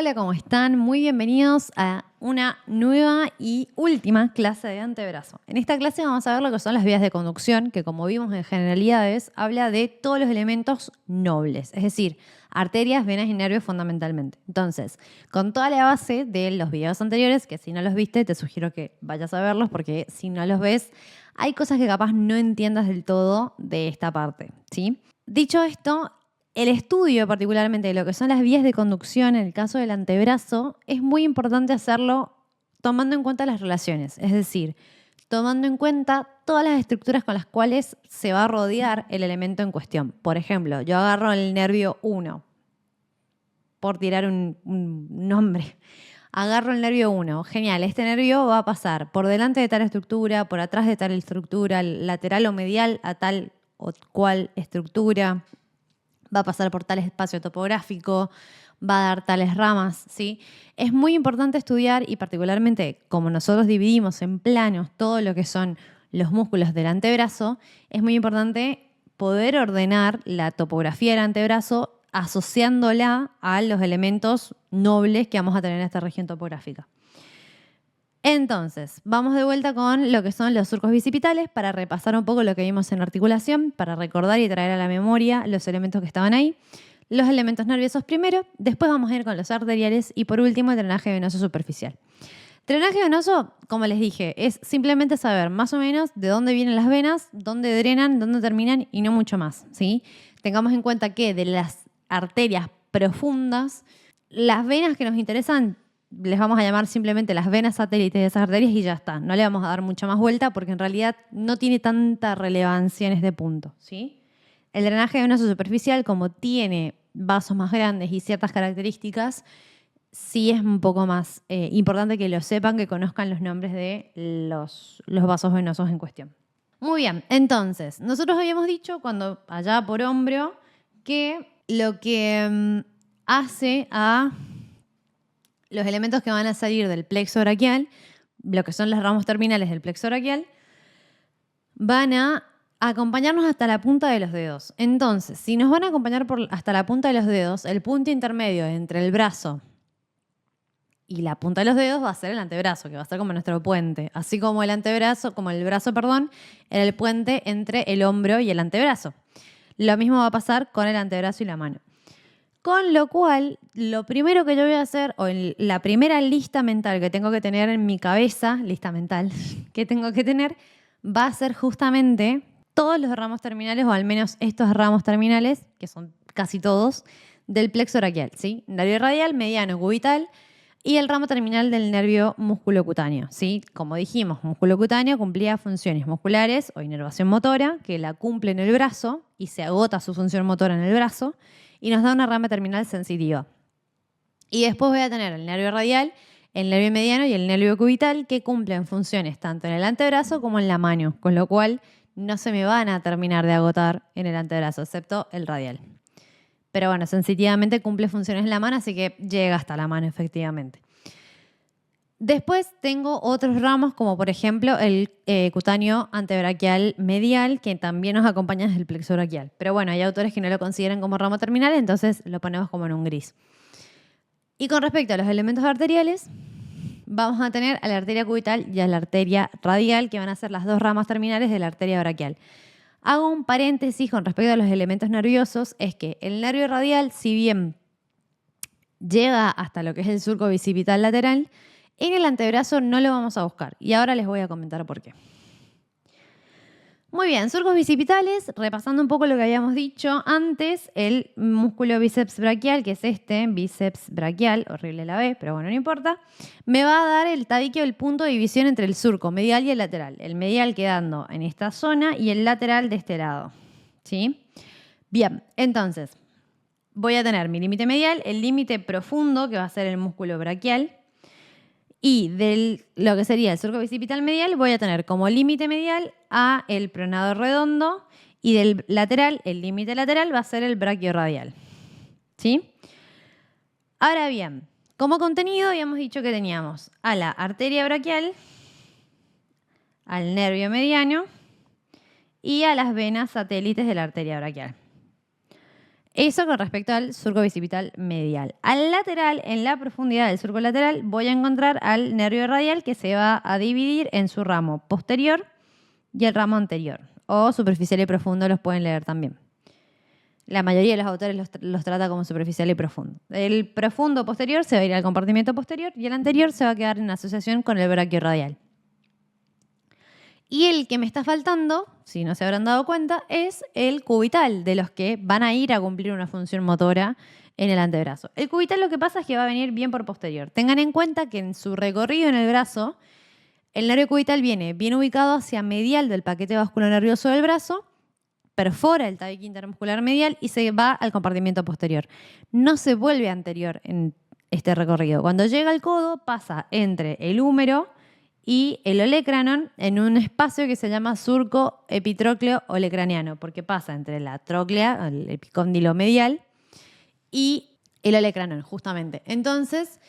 Hola, ¿cómo están? Muy bienvenidos a una nueva y última clase de antebrazo. En esta clase vamos a ver lo que son las vías de conducción, que como vimos en generalidades, habla de todos los elementos nobles, es decir, arterias, venas y nervios fundamentalmente. Entonces, con toda la base de los videos anteriores, que si no los viste, te sugiero que vayas a verlos, porque si no los ves, hay cosas que capaz no entiendas del todo de esta parte, ¿sí? Dicho esto, el estudio particularmente de lo que son las vías de conducción en el caso del antebrazo es muy importante hacerlo tomando en cuenta las relaciones, es decir, tomando en cuenta todas las estructuras con las cuales se va a rodear el elemento en cuestión. Por ejemplo, yo agarro el nervio 1, por tirar un nombre. Agarro el nervio 1. Genial, este nervio va a pasar por delante de tal estructura, por atrás de tal estructura, lateral o medial a tal o cual estructura. Va a pasar por tal espacio topográfico, va a dar tales ramas, ¿sí? Es muy importante estudiar y particularmente como nosotros dividimos en planos todo lo que son los músculos del antebrazo, es muy importante poder ordenar la topografía del antebrazo asociándola a los elementos nobles que vamos a tener en esta región topográfica. Entonces, vamos de vuelta con lo que son los surcos bicipitales para repasar un poco lo que vimos en articulación, para recordar y traer a la memoria los elementos que estaban ahí. Los elementos nerviosos primero, después vamos a ir con los arteriales y por último el drenaje venoso superficial. Drenaje venoso, como les dije, es simplemente saber más o menos de dónde vienen las venas, dónde drenan, dónde terminan y no mucho más, ¿sí? Tengamos en cuenta que de las arterias profundas, las venas que nos interesan les vamos a llamar simplemente las venas satélites de esas arterias y ya está. No le vamos a dar mucha más vuelta porque en realidad no tiene tanta relevancia en este punto, ¿sí? El drenaje venoso superficial, como tiene vasos más grandes y ciertas características, sí es un poco más importante que lo sepan, que conozcan los nombres de los vasos venosos en cuestión. Muy bien, entonces, nosotros habíamos dicho cuando allá por hombro que lo que hace a los elementos que van a salir del plexo braquial, lo que son las ramas terminales del plexo braquial, van a acompañarnos hasta la punta de los dedos. Entonces, si nos van a acompañar hasta la punta de los dedos, el punto intermedio entre el brazo y la punta de los dedos va a ser el antebrazo, que va a ser como nuestro puente. Así como el brazo, era el puente entre el hombro y el antebrazo. Lo mismo va a pasar con el antebrazo y la mano. Con lo cual, lo primero que yo voy a hacer, o la primera lista mental que tengo que tener en mi cabeza, lista mental que tengo que tener, va a ser justamente todos los ramos terminales, o al menos estos ramos terminales, que son casi todos, del plexo braquial, ¿sí? Nervio radial, mediano, cubital, y el ramo terminal del nervio musculocutáneo, ¿sí? Como dijimos, musculocutáneo cumplía funciones musculares o inervación motora, que la cumple en el brazo y se agota su función motora en el brazo, y nos da una rama terminal sensitiva. Y después voy a tener el nervio radial, el nervio mediano y el nervio cubital que cumplen funciones tanto en el antebrazo como en la mano, con lo cual no se me van a terminar de agotar en el antebrazo, excepto el radial. Pero bueno, sensitivamente cumple funciones en la mano, así que llega hasta la mano efectivamente. Después tengo otros ramos, como por ejemplo el cutáneo antebraquial medial, que también nos acompaña desde el plexo braquial. Pero bueno, hay autores que no lo consideran como ramo terminal, entonces lo ponemos como en un gris. Y con respecto a los elementos arteriales, vamos a tener a la arteria cubital y a la arteria radial, que van a ser las dos ramas terminales de la arteria braquial. Hago un paréntesis con respecto a los elementos nerviosos, es que el nervio radial, si bien llega hasta lo que es el surco bicipital lateral, en el antebrazo no lo vamos a buscar y ahora les voy a comentar por qué. Muy bien, surcos bicipitales, repasando un poco lo que habíamos dicho antes, el músculo bíceps braquial, que es este, bíceps braquial, horrible la B, pero bueno, no importa, me va a dar el tabique o el punto de división entre el surco medial y el lateral. El medial quedando en esta zona y el lateral de este lado, ¿sí? Bien, entonces, voy a tener mi límite medial, el límite profundo, que va a ser el músculo braquial, y de lo que sería el surco bicipital medial voy a tener como límite medial a el pronado redondo y del lateral, el límite lateral va a ser el braquio radial. ¿Sí? Ahora bien, como contenido habíamos dicho que teníamos a la arteria braquial, al nervio mediano y a las venas satélites de la arteria braquial. Eso con respecto al surco bicipital medial. Al lateral, en la profundidad del surco lateral, voy a encontrar al nervio radial que se va a dividir en su ramo posterior y el ramo anterior. O superficial y profundo los pueden leer también. La mayoría de los autores los trata como superficial y profundo. El profundo posterior se va a ir al compartimiento posterior y el anterior se va a quedar en asociación con el braquiorradial. Y el que me está faltando, si no se habrán dado cuenta, es el cubital, de los que van a ir a cumplir una función motora en el antebrazo. El cubital lo que pasa es que va a venir bien por posterior. Tengan en cuenta que en su recorrido en el brazo, el nervio cubital viene bien ubicado hacia medial del paquete vasculonervioso del brazo, perfora el tabique intermuscular medial y se va al compartimiento posterior. No se vuelve anterior en este recorrido. Cuando llega al codo, pasa entre el húmero y el olecranon en un espacio que se llama surco epitrócleo olecraniano, porque pasa entre la tróclea, el epicóndilo medial, y el olecranon, justamente. Entonces,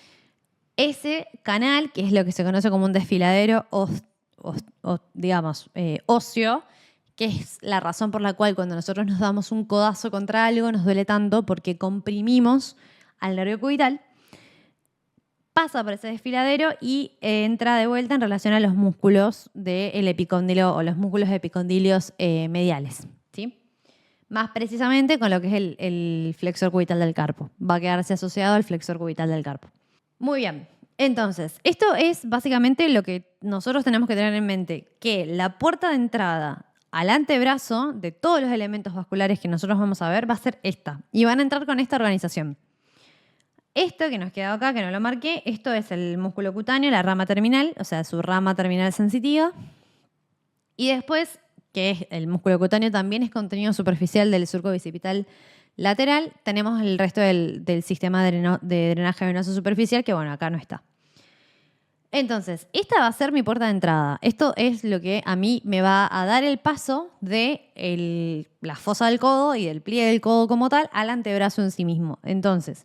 ese canal, que es lo que se conoce como un desfiladero óseo, que es la razón por la cual cuando nosotros nos damos un codazo contra algo nos duele tanto porque comprimimos al nervio cubital, pasa por ese desfiladero y entra de vuelta en relación a los músculos del epicóndilo o los músculos epicondilios mediales, ¿sí? Más precisamente con lo que es el flexor cubital del carpo. Va a quedarse asociado al flexor cubital del carpo. Muy bien. Entonces, esto es básicamente lo que nosotros tenemos que tener en mente, que la puerta de entrada al antebrazo de todos los elementos vasculares que nosotros vamos a ver va a ser esta. Y van a entrar con esta organización. Esto que nos queda acá, que no lo marqué, esto es el músculo cutáneo, la rama terminal, o sea, su rama terminal sensitiva. Y después, que es el músculo cutáneo, también es contenido superficial del surco bicipital lateral. Tenemos el resto del sistema de drenaje venoso superficial, que bueno, acá no está. Entonces, esta va a ser mi puerta de entrada. Esto es lo que a mí me va a dar el paso de la fosa del codo y del pliegue del codo como tal al antebrazo en sí mismo. Entonces,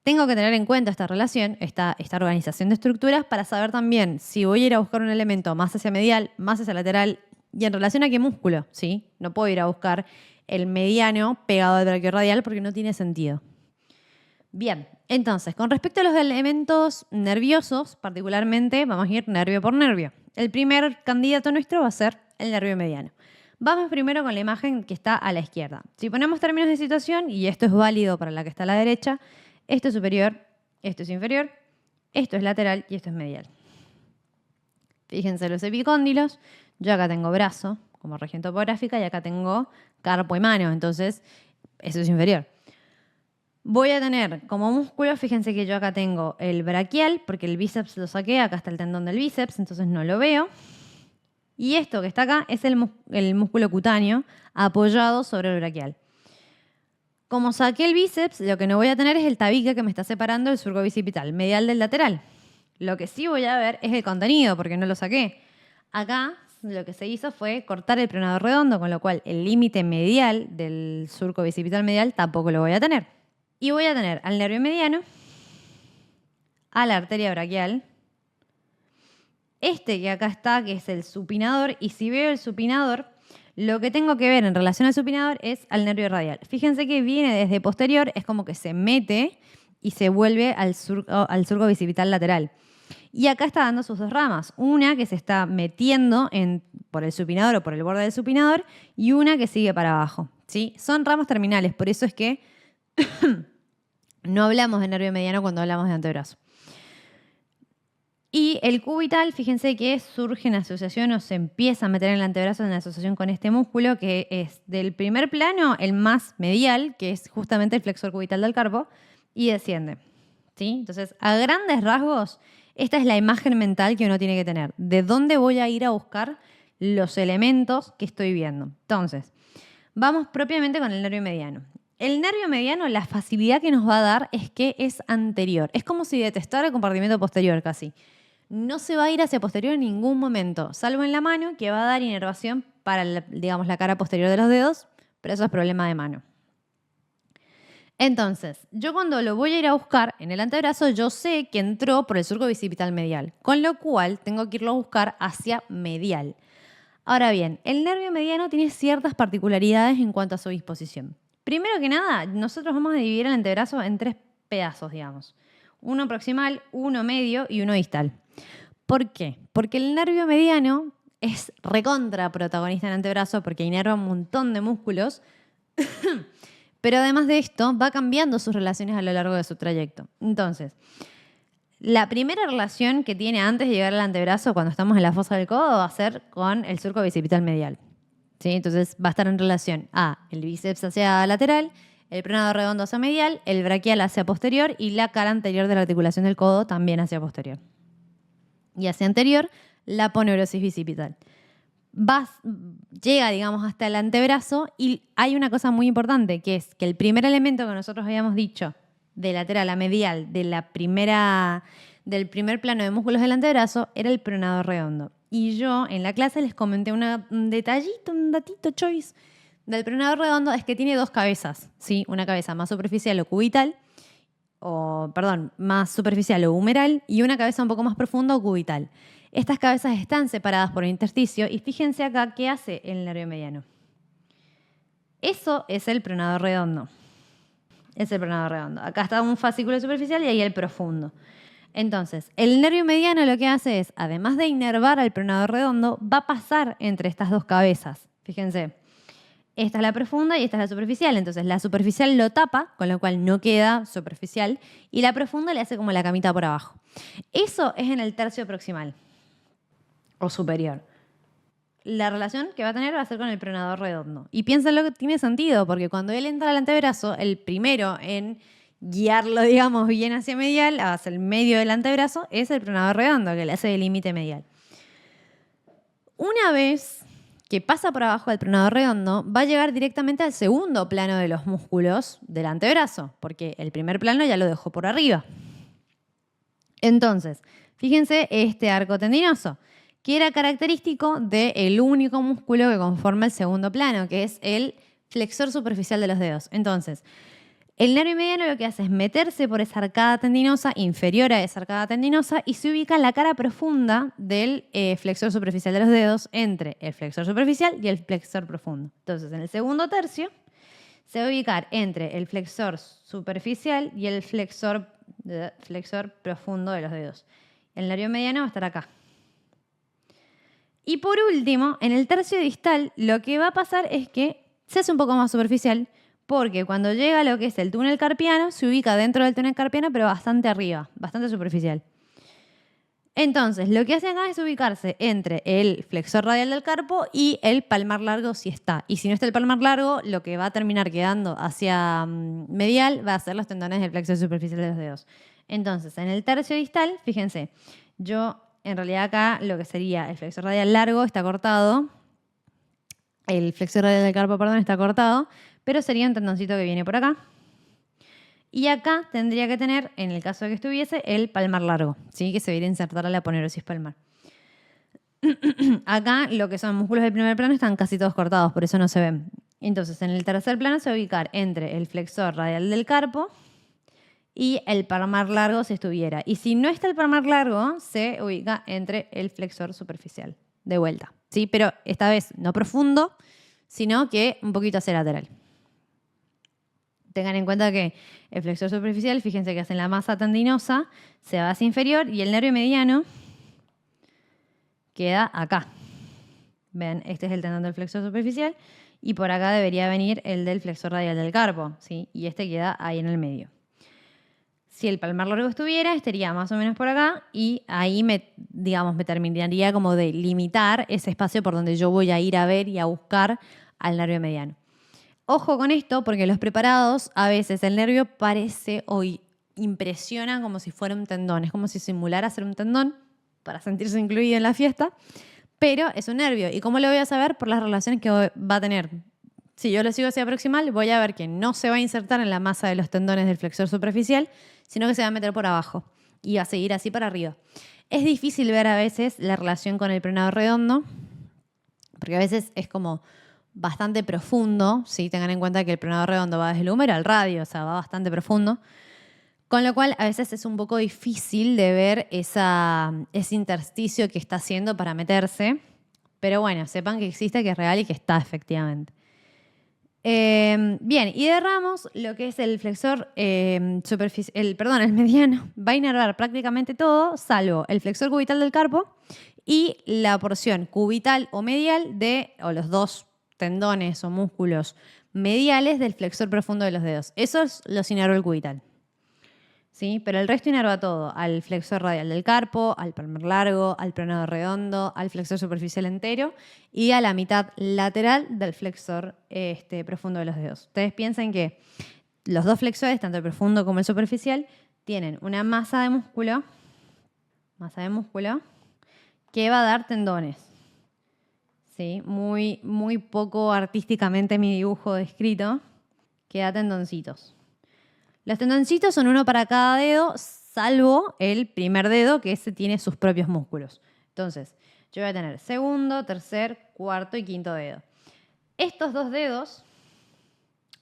tengo que tener en cuenta esta relación, esta organización de estructuras para saber también si voy a ir a buscar un elemento más hacia medial, más hacia lateral y en relación a qué músculo, ¿sí? No puedo ir a buscar el mediano pegado al braquiorradial porque no tiene sentido. Bien, entonces, con respecto a los elementos nerviosos, particularmente, vamos a ir nervio por nervio. El primer candidato nuestro va a ser el nervio mediano. Vamos primero con la imagen que está a la izquierda. Si ponemos términos de situación, y esto es válido para la que está a la derecha, esto es superior, esto es inferior, esto es lateral y esto es medial. Fíjense los epicóndilos. Yo acá tengo brazo como región topográfica y acá tengo carpo y mano. Entonces, eso es inferior. Voy a tener como músculo, fíjense que yo acá tengo el braquial, porque el bíceps lo saqué, acá está el tendón del bíceps, entonces no lo veo. Y esto que está acá es el músculo cutáneo apoyado sobre el braquial. Como saqué el bíceps, lo que no voy a tener es el tabique que me está separando el surco bicipital, medial del lateral. Lo que sí voy a ver es el contenido, porque no lo saqué. Acá lo que se hizo fue cortar el pronador redondo, con lo cual el límite medial del surco bicipital medial tampoco lo voy a tener. Y voy a tener al nervio mediano, a la arteria braquial, este que acá está, que es el supinador, y si veo el supinador, lo que tengo que ver en relación al supinador es al nervio radial. Fíjense que viene desde posterior, es como que se mete y se vuelve al surco bicipital lateral. Y acá está dando sus dos ramas. Una que se está metiendo por el supinador o por el borde del supinador y una que sigue para abajo, ¿sí? Son ramas terminales, por eso es que no hablamos de nervio mediano cuando hablamos de antebrazo. Y el cubital, fíjense que surge en asociación o se empieza a meter en el antebrazo en asociación con este músculo que es del primer plano el más medial, que es justamente el flexor cubital del carpo, y desciende, ¿sí? Entonces, a grandes rasgos, esta es la imagen mental que uno tiene que tener. ¿De dónde voy a ir a buscar los elementos que estoy viendo? Entonces, vamos propiamente con el nervio mediano. El nervio mediano, la facilidad que nos va a dar es que es anterior. Es como si detectara el compartimento posterior casi. No se va a ir hacia posterior en ningún momento, salvo en la mano, que va a dar inervación para, la cara posterior de los dedos, pero eso es problema de mano. Entonces, yo cuando lo voy a ir a buscar en el antebrazo, yo sé que entró por el surco bicipital medial, con lo cual tengo que irlo a buscar hacia medial. Ahora bien, el nervio mediano tiene ciertas particularidades en cuanto a su disposición. Primero que nada, nosotros vamos a dividir el antebrazo en 3 pedazos, digamos. Uno proximal, uno medio y uno distal. ¿Por qué? Porque el nervio mediano es recontra protagonista en el antebrazo porque inerva un montón de músculos, pero además de esto va cambiando sus relaciones a lo largo de su trayecto. Entonces, la primera relación que tiene antes de llegar al antebrazo cuando estamos en la fosa del codo va a ser con el surco bicipital medial. ¿Sí? Entonces va a estar en relación a el bíceps hacia lateral, el pronado redondo hacia medial, el braquial hacia posterior y la cara anterior de la articulación del codo también hacia posterior. Y hacia anterior, la aponeurosis bicipital. Llega, digamos, hasta el antebrazo y hay una cosa muy importante, que es que el primer elemento que nosotros habíamos dicho de lateral a medial del primer plano de músculos del antebrazo era el pronado redondo. Y yo en la clase les comenté un detallito, un datito choice del pronado redondo, es que tiene 2 cabezas, ¿sí? Una cabeza más superficial o cubital, más superficial o humeral, y una cabeza un poco más profunda o cubital. Estas cabezas están separadas por el intersticio y fíjense acá qué hace el nervio mediano. Eso es el pronado redondo. Es el pronado redondo. Acá está un fascículo superficial y ahí el profundo. Entonces, el nervio mediano lo que hace es, además de inervar al pronado redondo, va a pasar entre estas 2 cabezas. Fíjense, esta es la profunda y esta es la superficial. Entonces, la superficial lo tapa, con lo cual no queda superficial, y la profunda le hace como la camita por abajo. Eso es en el tercio proximal o superior. La relación que va a tener va a ser con el pronador redondo. Y piénsenlo que tiene sentido, porque cuando él entra al antebrazo, el primero en guiarlo, digamos, bien hacia medial, hacia el medio del antebrazo, es el pronador redondo, que le hace de límite medial. Una vez que pasa por abajo del pronador redondo, va a llegar directamente al segundo plano de los músculos del antebrazo, porque el primer plano ya lo dejó por arriba. Entonces, fíjense este arco tendinoso, que era característico del único músculo que conforma el segundo plano, que es el flexor superficial de los dedos. Entonces, el nervio mediano lo que hace es meterse por esa arcada tendinosa, inferior a esa arcada tendinosa, y se ubica en la cara profunda del flexor superficial de los dedos entre el flexor superficial y el flexor profundo. Entonces, en el segundo tercio, se va a ubicar entre el flexor superficial y el flexor profundo de los dedos. El nervio mediano va a estar acá. Y por último, en el tercio distal, lo que va a pasar es que se hace un poco más superficial, porque cuando llega a lo que es el túnel carpiano, se ubica dentro del túnel carpiano, pero bastante arriba, bastante superficial. Entonces, lo que hace acá es ubicarse entre el flexor radial del carpo y el palmar largo si está. Y si no está el palmar largo, lo que va a terminar quedando hacia medial va a ser los tendones del flexor superficial de los dedos. Entonces, en el tercio distal, fíjense, en realidad acá lo que sería el flexor radial largo está cortado, el flexor radial del carpo, está cortado, pero sería un tendoncito que viene por acá. Y acá tendría que tener, en el caso de que estuviese, el palmar largo, ¿sí? Que se viene a insertar a la aponeurosis palmar. Acá lo que son músculos del primer plano están casi todos cortados, por eso no se ven. Entonces, en el tercer plano se va a ubicar entre el flexor radial del carpo y el palmar largo si estuviera. Y si no está el palmar largo, se ubica entre el flexor superficial, de vuelta, ¿sí? Pero esta vez no profundo, sino que un poquito hacia lateral. Tengan en cuenta que el flexor superficial, fíjense que hace la masa tendinosa, se va hacia inferior y el nervio mediano queda acá. Ven, este es el tendón del flexor superficial y por acá debería venir el del flexor radial del carpo, ¿sí? Y este queda ahí en el medio. Si el palmar largo estuviera, estaría más o menos por acá y ahí me terminaría como de limitar ese espacio por donde yo voy a ir a ver y a buscar al nervio mediano. Ojo con esto, porque los preparados a veces el nervio parece o impresiona como si fuera un tendón. Es como si simulara ser un tendón para sentirse incluido en la fiesta, pero es un nervio. ¿Y cómo lo voy a saber? Por las relaciones que va a tener. Si yo lo sigo hacia proximal, voy a ver que no se va a insertar en la masa de los tendones del flexor superficial, sino que se va a meter por abajo y va a seguir así para arriba. Es difícil ver a veces la relación con el pronado redondo, porque a veces es como bastante profundo, ¿sí? Tengan en cuenta que el pronado redondo va desde el húmero al radio, o sea, va bastante profundo. Con lo cual, a veces es un poco difícil de ver ese intersticio que está haciendo para meterse. Pero bueno, sepan que existe, que es real y que está efectivamente. Bien, y de ramos, lo que es el flexor el mediano, va a inervar prácticamente todo, salvo el flexor cubital del carpo y la porción cubital o medial o los dos tendones o músculos mediales del flexor profundo de los dedos. Esos los inerva el cubital. ¿Sí? Pero el resto inerva todo, al flexor radial del carpo, al palmar largo, al pronado redondo, al flexor superficial entero y a la mitad lateral del flexor profundo de los dedos. Ustedes piensen que los dos flexores, tanto el profundo como el superficial, tienen una masa de músculo que va a dar tendones. ¿Sí? Muy, muy poco artísticamente mi dibujo descrito, que da tendoncitos. Los tendoncitos son uno para cada dedo, salvo el primer dedo, que ese tiene sus propios músculos. Entonces, yo voy a tener segundo, tercer, cuarto y quinto dedo. Estos dos dedos,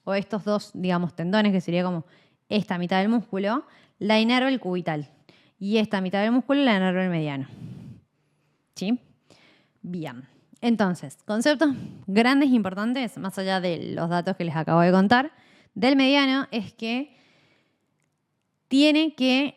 o estos dos, digamos, tendones, que sería como esta mitad del músculo, la inerva el cubital. Y esta mitad del músculo la inerva el mediano. ¿Sí? Bien. Entonces, conceptos grandes e importantes, más allá de los datos que les acabo de contar, del mediano es que tienen que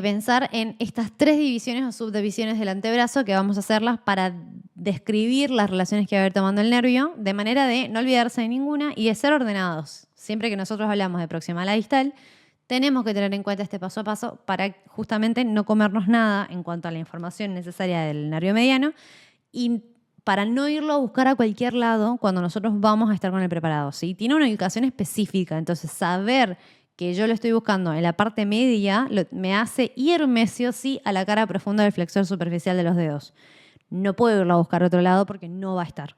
pensar en estas tres divisiones o subdivisiones del antebrazo que vamos a hacerlas para describir las relaciones que va a haber tomando el nervio, de manera de no olvidarse de ninguna y de ser ordenados. Siempre que nosotros hablamos de proximal a distal, tenemos que tener en cuenta este paso a paso para justamente no comernos nada en cuanto a la información necesaria del nervio mediano y para no irlo a buscar a cualquier lado cuando nosotros vamos a estar con el preparado. ¿Sí? Tiene una ubicación específica, entonces saber que yo lo estoy buscando en la parte media me hace irme sí o sí a la cara profunda del flexor superficial de los dedos. No puedo irlo a buscar a otro lado porque no va a estar.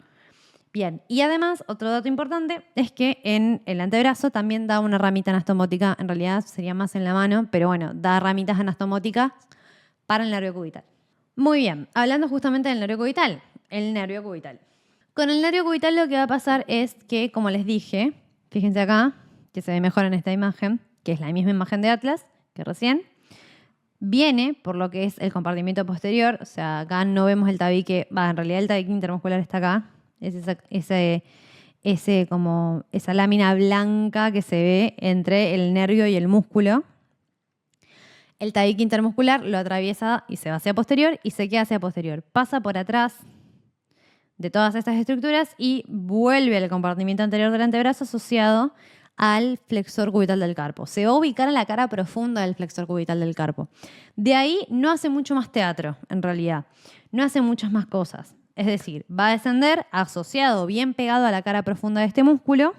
Bien, y además, otro dato importante es que en el antebrazo también da una ramita anastomótica, en realidad sería más en la mano, pero bueno, da ramitas anastomóticas para el nervio cubital. Muy bien, hablando justamente del nervio cubital, el nervio cubital. Con el nervio cubital lo que va a pasar es que, como les dije, fíjense acá, que se ve mejor en esta imagen, que es la misma imagen de Atlas que recién, viene por lo que es el compartimiento posterior, o sea, acá no vemos el tabique, en realidad el tabique intermuscular está acá, es esa lámina blanca que se ve entre el nervio y el músculo. El tabique intermuscular lo atraviesa y se va hacia posterior y se queda hacia posterior. Pasa por atrás de todas estas estructuras y vuelve al compartimiento anterior del antebrazo asociado al flexor cubital del carpo. Se va a ubicar en la cara profunda del flexor cubital del carpo. De ahí no hace mucho más teatro, en realidad. No hace muchas más cosas. Es decir, va a descender asociado, bien pegado a la cara profunda de este músculo.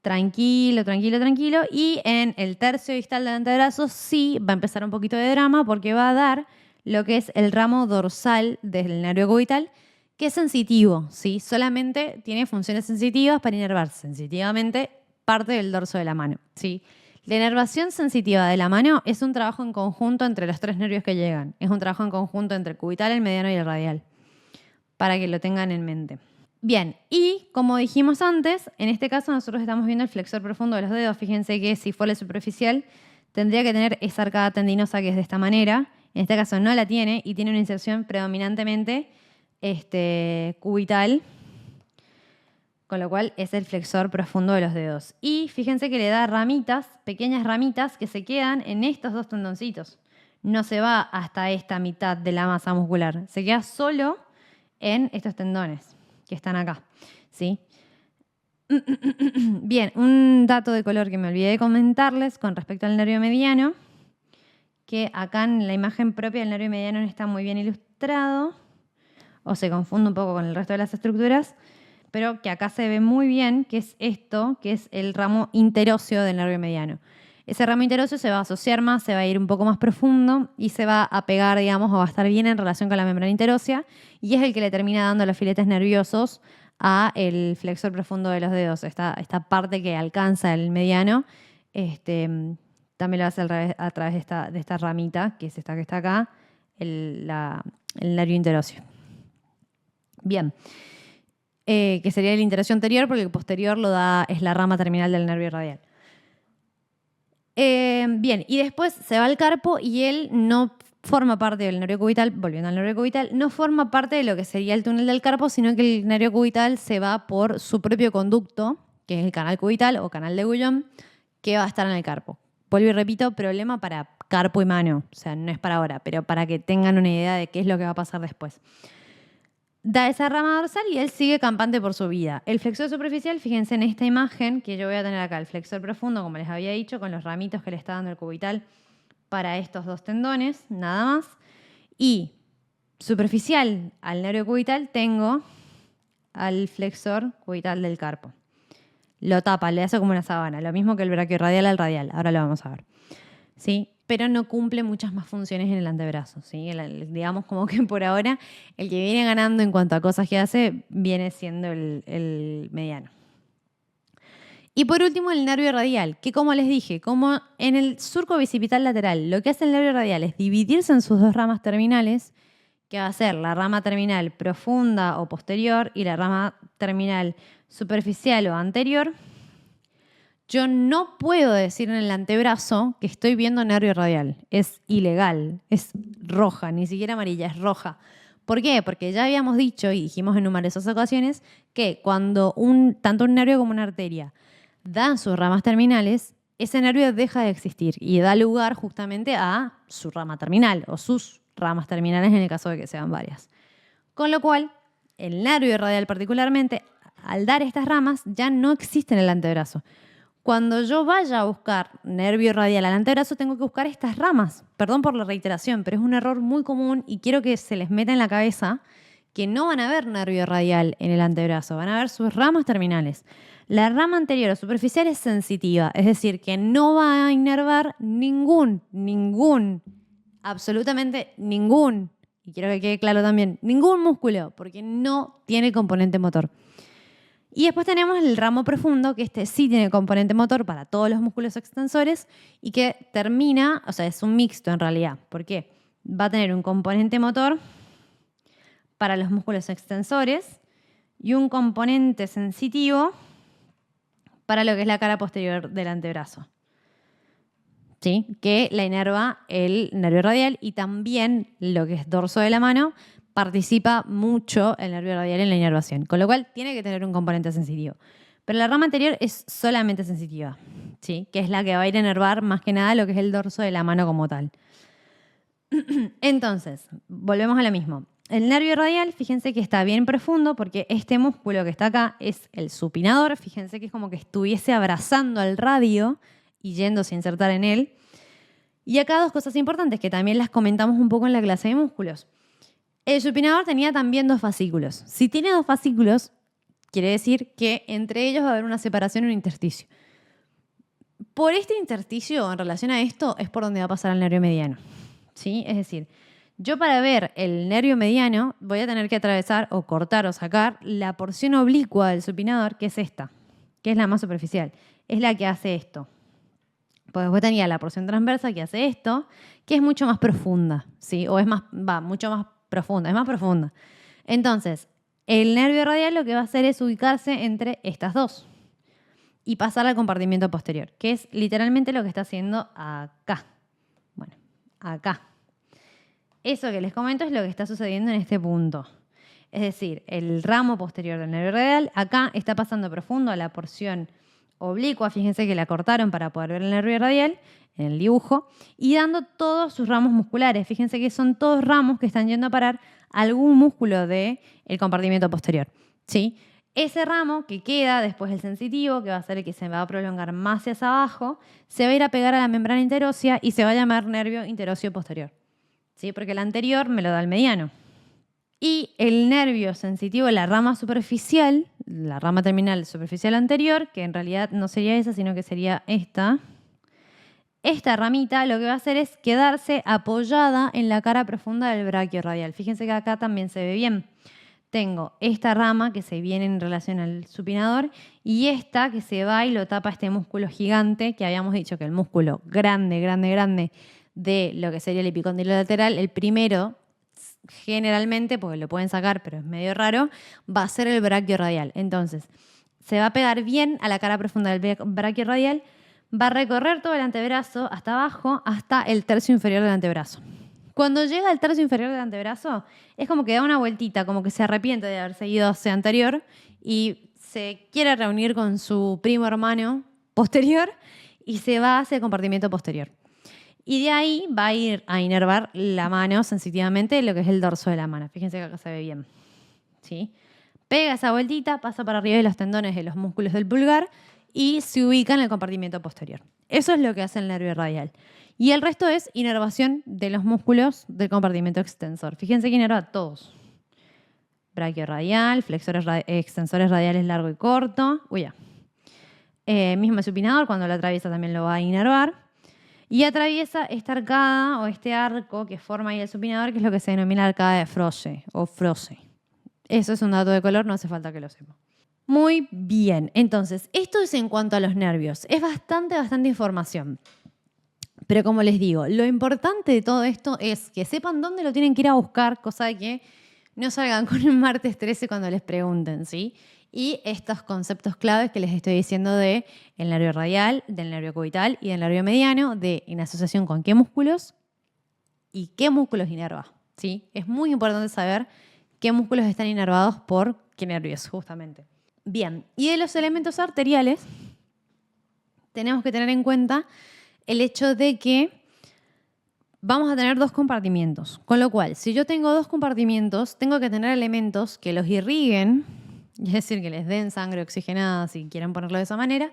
Tranquilo, tranquilo, tranquilo. Y en el tercio distal del antebrazo sí va a empezar un poquito de drama porque va a dar lo que es el ramo dorsal del nervio cubital, que es sensitivo, ¿sí? Solamente tiene funciones sensitivas para inervar sensitivamente parte del dorso de la mano, ¿sí? La inervación sensitiva de la mano es un trabajo en conjunto entre los tres nervios que llegan. Es un trabajo en conjunto entre el cubital, el mediano y el radial, para que lo tengan en mente. Bien, y como dijimos antes, en este caso nosotros estamos viendo el flexor profundo de los dedos. Fíjense que si fuera el superficial, tendría que tener esa arcada tendinosa que es de esta manera. En este caso no la tiene y tiene una inserción predominantemente cubital, con lo cual es el flexor profundo de los dedos. Y fíjense que le da ramitas, pequeñas ramitas que se quedan en estos dos tendoncitos. No se va hasta esta mitad de la masa muscular, se queda solo en estos tendones que están acá, ¿sí? Bien, un dato de color que me olvidé de comentarles con respecto al nervio mediano, que acá en la imagen propia del nervio mediano no está muy bien ilustrado, o se confunde un poco con el resto de las estructuras, pero que acá se ve muy bien, que es esto, que es el ramo interóseo del nervio mediano. Ese ramo interóseo se va a asociar más, se va a ir un poco más profundo y se va a pegar, digamos, o va a estar bien en relación con la membrana interósea y es el que le termina dando los filetes nerviosos a el flexor profundo de los dedos. Esta parte que alcanza el mediano también lo hace a través de esta ramita, que es esta que está acá, el nervio interóseo. Bien. Que sería el interóseo anterior, porque el posterior es la rama terminal del nervio radial. Bien, y después se va al carpo y él no forma parte del nervio cubital, volviendo al nervio cubital, no forma parte de lo que sería el túnel del carpo, sino que el nervio cubital se va por su propio conducto, que es el canal cubital o canal de Guyon, que va a estar en el carpo. Vuelvo y repito, problema para carpo y mano, o sea, no es para ahora, pero para que tengan una idea de qué es lo que va a pasar después. Da esa rama dorsal y él sigue campante por su vida. El flexor superficial, fíjense en esta imagen que yo voy a tener acá, el flexor profundo, como les había dicho, con los ramitos que le está dando el cubital para estos dos tendones, nada más. Y superficial al nervio cubital tengo al flexor cubital del carpo. Lo tapa, le hace como una sábana, lo mismo que el braquiorradial al radial, ahora lo vamos a ver. ¿Sí? Pero no cumple muchas más funciones en el antebrazo. ¿Sí? Digamos como que por ahora el que viene ganando en cuanto a cosas que hace viene siendo el mediano. Y por último el nervio radial, que como les dije, como en el surco bicipital lateral, lo que hace el nervio radial es dividirse en sus dos ramas terminales, que va a ser la rama terminal profunda o posterior y la rama terminal superficial o anterior. Yo no puedo decir en el antebrazo que estoy viendo nervio radial. Es ilegal, es roja, ni siquiera amarilla, es roja. ¿Por qué? Porque ya habíamos dicho y dijimos en numerosas ocasiones que cuando tanto un nervio como una arteria dan sus ramas terminales, ese nervio deja de existir y da lugar justamente a su rama terminal o sus ramas terminales en el caso de que sean varias. Con lo cual, el nervio radial particularmente, al dar estas ramas, ya no existe en el antebrazo. Cuando yo vaya a buscar nervio radial al antebrazo, tengo que buscar estas ramas. Perdón por la reiteración, pero es un error muy común y quiero que se les meta en la cabeza que no van a ver nervio radial en el antebrazo, van a ver sus ramas terminales. La rama anterior o superficial es sensitiva, es decir, que no va a inervar absolutamente ningún, y quiero que quede claro también, ningún músculo, porque no tiene componente motor. Y después tenemos el ramo profundo, que este sí tiene componente motor para todos los músculos extensores y que termina, o sea, es un mixto en realidad. ¿Por qué? Va a tener un componente motor para los músculos extensores y un componente sensitivo para lo que es la cara posterior del antebrazo. ¿Sí? Que la inerva el nervio radial y también lo que es dorso de la mano participa mucho el nervio radial en la inervación, con lo cual tiene que tener un componente sensitivo. Pero la rama anterior es solamente sensitiva, ¿sí? Que es la que va a ir a inervar más que nada lo que es el dorso de la mano como tal. Entonces, volvemos a lo mismo. El nervio radial, fíjense que está bien profundo porque este músculo que está acá es el supinador. Fíjense que es como que estuviese abrazando al radio y yéndose a insertar en él. Y acá dos cosas importantes que también las comentamos un poco en la clase de músculos. El supinador tenía también dos fascículos. Si tiene dos fascículos, quiere decir que entre ellos va a haber una separación en un intersticio. Por este intersticio, en relación a esto, es por donde va a pasar el nervio mediano. ¿Sí? Es decir, yo para ver el nervio mediano voy a tener que atravesar o cortar o sacar la porción oblicua del supinador, que es esta, que es la más superficial. Es la que hace esto. Pues después tenía la porción transversa que hace esto, que es mucho más profunda, ¿sí? O es mucho más profunda, es más profunda. Entonces, el nervio radial lo que va a hacer es ubicarse entre estas dos y pasar al compartimiento posterior, que es literalmente lo que está haciendo acá. Bueno, acá. Eso que les comento es lo que está sucediendo en este punto. Es decir, el ramo posterior del nervio radial acá está pasando profundo a la porción oblicua, fíjense que la cortaron para poder ver el nervio radial en el dibujo, y dando todos sus ramos musculares. Fíjense que son todos ramos que están yendo a parar a algún músculo del compartimiento posterior. ¿Sí? Ese ramo que queda después del sensitivo, que va a ser el que se va a prolongar más hacia abajo, se va a ir a pegar a la membrana interósea y se va a llamar nervio interóseo posterior. ¿Sí? Porque el anterior me lo da el mediano. Y el nervio sensitivo, la rama superficial, la rama terminal superficial anterior, que en realidad no sería esa, sino que sería esta. Esta ramita lo que va a hacer es quedarse apoyada en la cara profunda del braquiorradial. Fíjense que acá también se ve bien. Tengo esta rama que se viene en relación al supinador y esta que se va y lo tapa este músculo gigante, que habíamos dicho que el músculo grande de lo que sería el epicóndilo lateral, el primero, generalmente, porque lo pueden sacar, pero es medio raro, va a ser el braquiorradial. Entonces, se va a pegar bien a la cara profunda del braquiorradial, va a recorrer todo el antebrazo hasta abajo, hasta el tercio inferior del antebrazo. Cuando llega al tercio inferior del antebrazo, es como que da una vueltita, como que se arrepiente de haber seguido hacia anterior y se quiere reunir con su primo hermano posterior y se va hacia el compartimiento posterior. Y de ahí va a ir a inervar la mano sensitivamente, lo que es el dorso de la mano. Fíjense que acá se ve bien. ¿Sí? Pega esa vueltita, pasa para arriba de los tendones de los músculos del pulgar y se ubica en el compartimiento posterior. Eso es lo que hace el nervio radial. Y el resto es inervación de los músculos del compartimento extensor. Fíjense que inerva todos. Brachiorradial, flexores extensores radiales largo y corto. Mismo supinador, cuando lo atraviesa también lo va a inervar. Y atraviesa esta arcada o este arco que forma ahí el supinador, que es lo que se denomina arcada de Froese o Froese. Eso es un dato de color, no hace falta que lo sepa. Muy bien, entonces, esto es en cuanto a los nervios. Es bastante información. Pero como les digo, lo importante de todo esto es que sepan dónde lo tienen que ir a buscar, cosa de que no salgan con un martes 13 cuando les pregunten, ¿sí? Y estos conceptos claves que les estoy diciendo de el nervio radial, del nervio cubital y del nervio mediano, de en asociación con qué músculos y qué músculos inerva, ¿sí? Es muy importante saber qué músculos están inervados por qué nervios, justamente. Bien, y de los elementos arteriales tenemos que tener en cuenta el hecho de que vamos a tener dos compartimientos. Con lo cual, si yo tengo dos compartimientos, tengo que tener elementos que los irriguen, es decir, que les den sangre oxigenada, si quieren ponerlo de esa manera,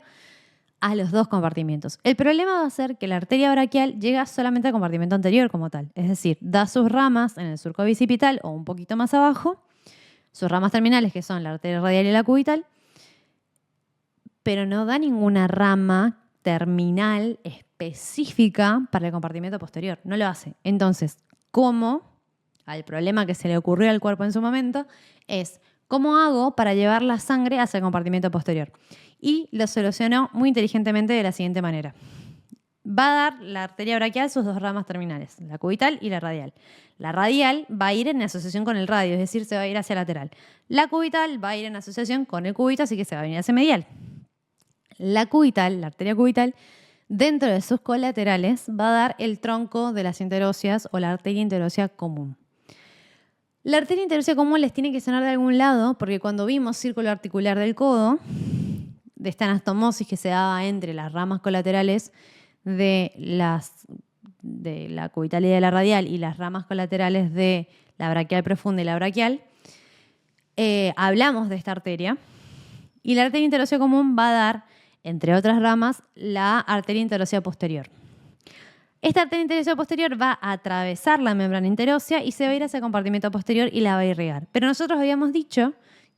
a los dos compartimientos. El problema va a ser que la arteria braquial llega solamente al compartimento anterior como tal. Es decir, da sus ramas en el surco bicipital o un poquito más abajo, sus ramas terminales, que son la arteria radial y la cubital, pero no da ninguna rama terminal específica para el compartimento posterior. No lo hace. Entonces, ¿cómo? Al problema que se le ocurrió al cuerpo en su momento es ¿cómo hago para llevar la sangre hacia el compartimento posterior? Y lo solucionó muy inteligentemente de la siguiente manera. Va a dar la arteria braquial sus dos ramas terminales, la cubital y la radial. La radial va a ir en asociación con el radio, es decir, se va a ir hacia lateral. La cubital va a ir en asociación con el cúbito, así que se va a venir hacia medial. La cubital, la arteria cubital, dentro de sus colaterales va a dar el tronco de las interóseas o la arteria interósea común. La arteria interósea común les tiene que sonar de algún lado, porque cuando vimos círculo articular del codo, de esta anastomosis que se daba entre las ramas colaterales de la cubital y de la radial y las ramas colaterales de la braquial profunda y la braquial, hablamos de esta arteria. Y la arteria interósea común va a dar, entre otras ramas, la arteria interósea posterior. Esta arteria interósea posterior va a atravesar la membrana interósea y se va a ir hacia el compartimento posterior y la va a irrigar. Pero nosotros habíamos dicho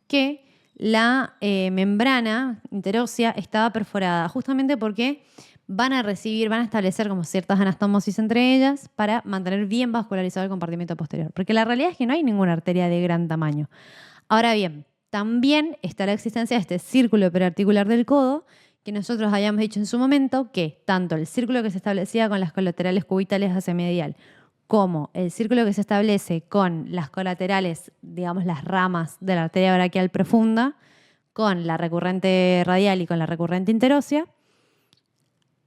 que la membrana interósea estaba perforada justamente porque van a establecer como ciertas anastomosis entre ellas para mantener bien vascularizado el compartimento posterior. Porque la realidad es que no hay ninguna arteria de gran tamaño. Ahora bien, también está la existencia de este círculo perarticular del codo, que nosotros habíamos dicho en su momento que tanto el círculo que se establecía con las colaterales cubitales hacia medial, como el círculo que se establece con las colaterales, digamos las ramas de la arteria braquial profunda, con la recurrente radial y con la recurrente interósea,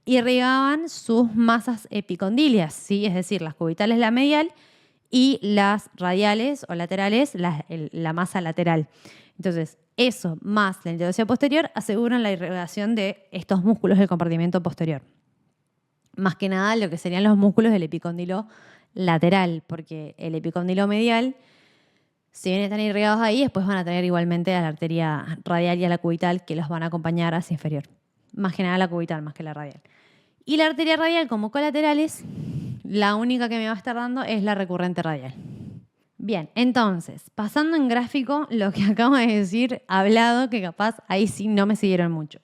irrigaban sus masas epicondilias, ¿sí? Es decir, las cubitales la medial y las radiales o laterales la masa lateral. Entonces, eso más la interósea posterior aseguran la irrigación de estos músculos del compartimento posterior. Más que nada lo que serían los músculos del epicóndilo lateral, porque el epicóndilo medial, si bien están irrigados ahí, después van a tener igualmente a la arteria radial y a la cubital que los van a acompañar hacia inferior. Más que nada la cubital, más que la radial. Y la arteria radial como colaterales, la única que me va a estar dando es la recurrente radial. Bien, entonces, pasando en gráfico lo que acabo de decir, hablado, que capaz ahí sí no me siguieron mucho.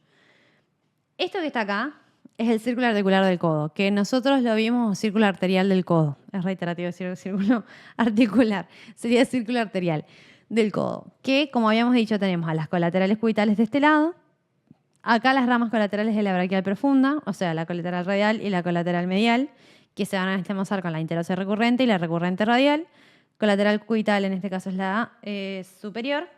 Esto que está acá es el círculo articular del codo, que nosotros lo vimos como círculo arterial del codo. Es reiterativo decir círculo articular, sería el círculo arterial del codo, que como habíamos dicho tenemos a las colaterales cubitales de este lado, acá las ramas colaterales de la braquial profunda, o sea, la colateral radial y la colateral medial, que se van a anastomosar con la interósea recurrente y la recurrente radial. Colateral cubital, en este caso es la superior.